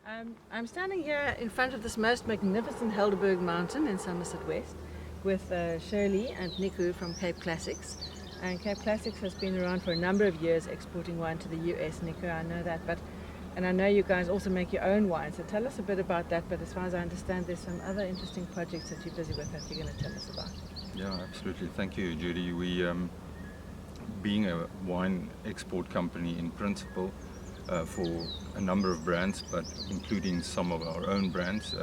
I'm standing here in front of this most magnificent Helderberg mountain in Somerset West with Shirley and Niku from Cape Classics. And Cape Classics has been around for a number of years exporting wine to the US, Niku, I know that. And I know you guys also make your own wine, so tell us a bit about that. But as far as I understand, there's some other interesting projects that you're busy with that you're going to tell us about. Yeah, absolutely. Thank you, Judy. We, being a wine export company in principle, for a number of brands, but including some of our own brands,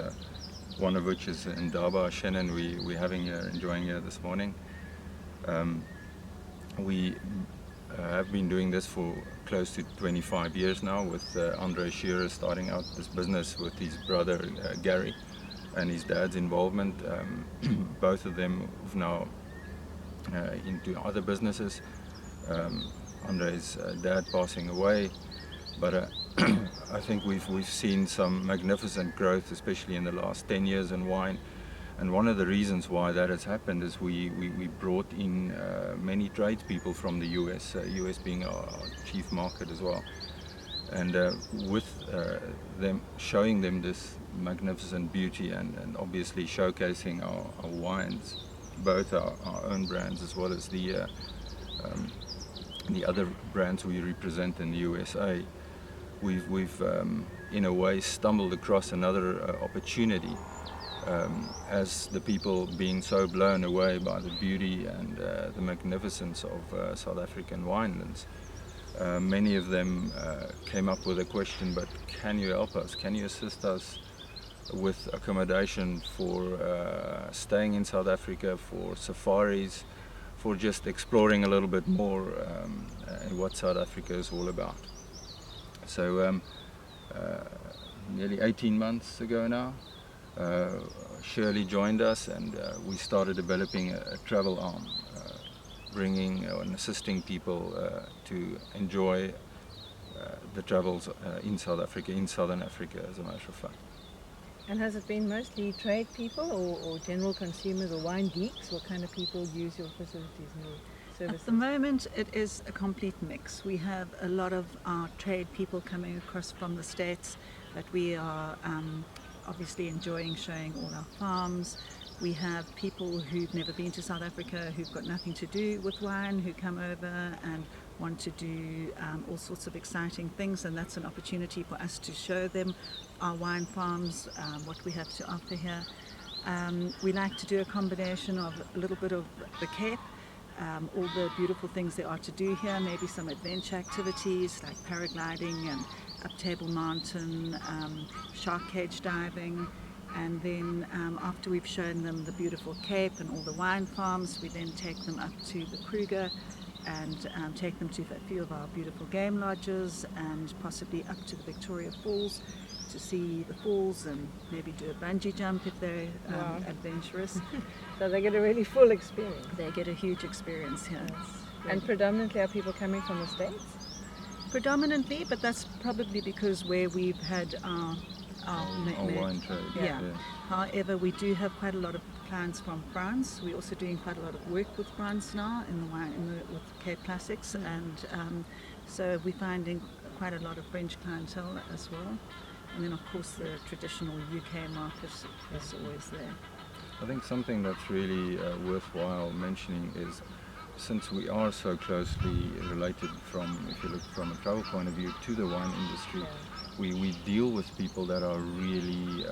one of which is Indaba Shannon we're having here, enjoying here this morning. We have been doing this for close to 25 years now, with Andre Shearer starting out this business with his brother Gary and his dad's involvement. Both of them have now into other businesses. Andre's dad passing away, but I think we've seen some magnificent growth, especially in the last 10 years in wine. And one of the reasons why that has happened is we brought in many tradespeople from the US, US being our chief market as well. And with them, showing them this magnificent beauty and obviously showcasing our wines, both our own brands as well as the other brands we represent in the USA, we've in a way stumbled across another opportunity. As the people being so blown away by the beauty and the magnificence of South African winelands, many of them came up with a question, but can you help us? Can you assist us with accommodation for staying in South Africa, for safaris, for just exploring a little bit more and what South Africa is all about? So nearly 18 months ago now, Shirley joined us, and we started developing a travel arm, bringing and assisting people to enjoy the travels in South Africa, in Southern Africa, as a matter of fact. And has it been mostly trade people or general consumers or wine geeks? What kind of people use your facilities and your services? At the moment, it is a complete mix. We have a lot of our trade people coming across from the States that we are obviously enjoying showing all our farms. We have people who've never been to South Africa, who've got nothing to do with wine, who come over and want to do all sorts of exciting things, and that's an opportunity for us to show them our wine farms, what we have to offer here. We like to do a combination of a little bit of the Cape, all the beautiful things there are to do here, maybe some adventure activities like paragliding and up Table Mountain, shark cage diving, and then after we've shown them the beautiful Cape and all the wine farms, we then take them up to the Kruger and take them to a few of our beautiful game lodges and possibly up to the Victoria Falls to see the falls and maybe do a bungee jump if they're adventurous. So they get a really full experience. They get a huge experience here. Yes. And predominantly are people coming from the States? Predominantly, but that's probably because where we've had our wine trade. Yeah. However, we do have quite a lot of clients from France. We're also doing quite a lot of work with France now in the wine, with Cape Classics, and so we're finding quite a lot of French clientele as well. And then, of course, the traditional UK market is always there. I think something that's really worthwhile mentioning is, since we are so closely related if you look from a travel point of view, to the wine industry, we deal with people that are really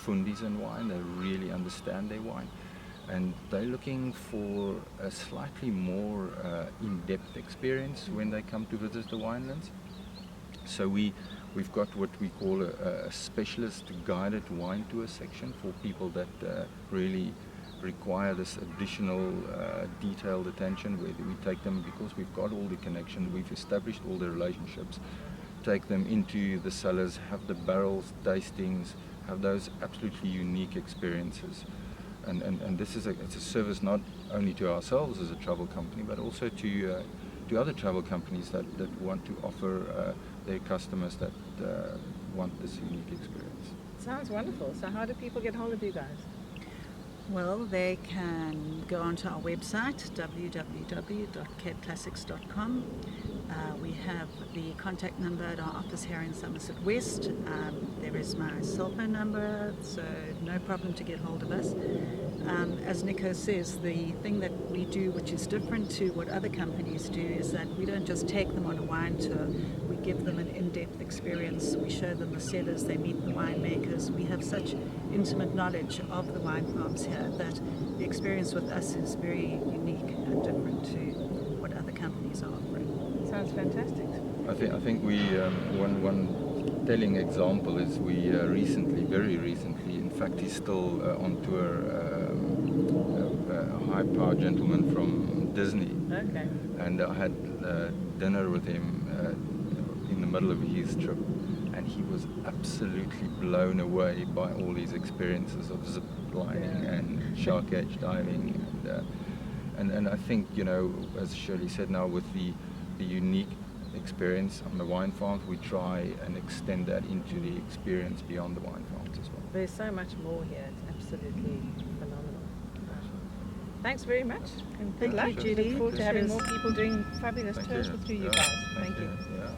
fundies in wine. They really understand their wine, and they're looking for a slightly more in-depth experience when they come to visit the winelands. So we've got what we call a specialist guided wine tour section for people that really require this additional detailed attention, where we take them, because we've got all the connections, we've established all the relationships, take them into the cellars, have the barrels tastings, have those absolutely unique experiences. And this is it's a service not only to ourselves as a travel company, but also to other travel companies that want to offer their customers that want this unique experience. Sounds wonderful. So how do people get hold of you guys? Well, they can go onto our website, www.capeclassics.com. We have the contact number at our office here in Somerset West. There is my cell phone number, so no problem to get hold of us. As Nico says, the thing that we do, which is different to what other companies do, is that we don't just take them on a wine tour. We give them an in-depth experience. We show them the cellars, they meet the winemakers. We have such intimate knowledge of the wine farms here that the experience with us is very unique and different to what other companies are offering. Sounds fantastic. I think we one telling example is we recently, very recently, in fact he's still on tour, a high-power gentleman from Disney, Okay. and I had dinner with him in the middle of his trip, and he was absolutely blown away by all his experiences of zip lining and shark edge diving, and I think, you know, as Shirley said, now with the unique experience on the wine farms, we try and extend that into the experience beyond the wine farms as well. There's so much more here. It's absolutely phenomenal. Thanks very much. And good Thank you, luck. Judy. Look forward to having Cheers. more people doing fabulous Thank tours you. through you Yeah, guys. Thank you. Yeah.